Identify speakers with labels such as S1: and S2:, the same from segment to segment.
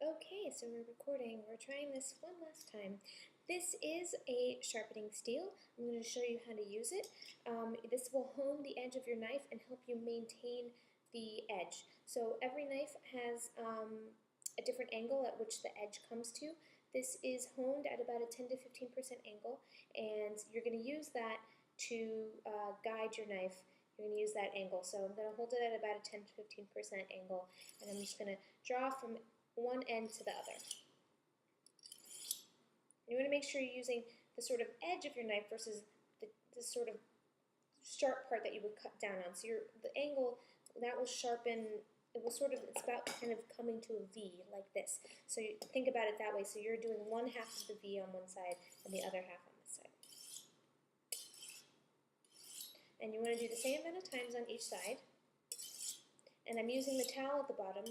S1: Okay, so we're recording. We're trying this one last time. This is a sharpening steel. I'm going to show you how to use it. This will hone the edge of your knife and help you maintain the edge. So every knife has a different angle at which the edge comes to. This is honed at about a 10 to 15% angle, and you're going to use that to guide your knife. You're going to use that angle. So I'm going to hold it at about a 10 to 15% angle, and I'm just going to draw from one end to the other. You want to make sure you're using the sort of edge of your knife versus the sort of sharp part that you would cut down on. So the angle, that will sharpen, it's about kind of coming to a V like this. So you think about it that way. So you're doing one half of the V on one side and the other half on this side. And you want to do the same amount of times on each side. And I'm using the towel at the bottom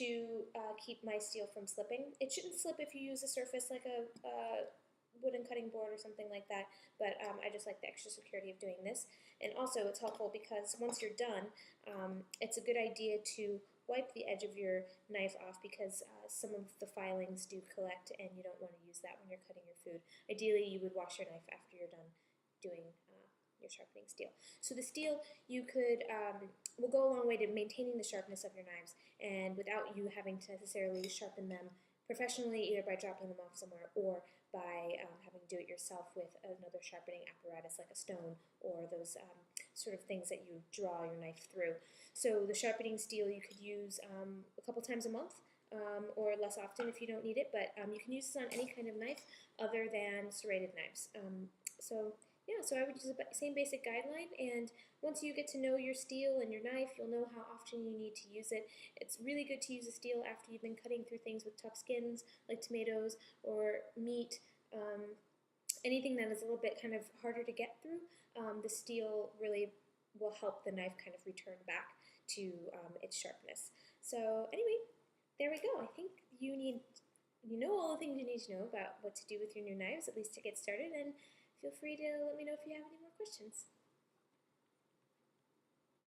S1: to keep my steel from slipping. It shouldn't slip if you use a surface like a wooden cutting board or something like that, but I just like the extra security of doing this. And also it's helpful because once you're done, it's a good idea to wipe the edge of your knife off because some of the filings do collect and you don't want to use that when you're cutting your food. Ideally, you would wash your knife after you're done doing your sharpening steel. So the steel will go a long way to maintaining the sharpness of your knives, and without you having to necessarily sharpen them professionally, either by dropping them off somewhere or by having to do it yourself with another sharpening apparatus like a stone or those sort of things that you draw your knife through. So the sharpening steel you could use a couple times a month, or less often if you don't need it, but you can use this on any kind of knife other than serrated knives. So I would use the same basic guideline, and once you get to know your steel and your knife, you'll know how often you need to use it. It's really good to use a steel after you've been cutting through things with tough skins, like tomatoes or meat, anything that is a little bit kind of harder to get through. The steel really will help the knife kind of return back to its sharpness. So anyway, there we go. I think you know all the things you need to know about what to do with your new knives, at least to get started, and feel free to let me know if you have any more questions.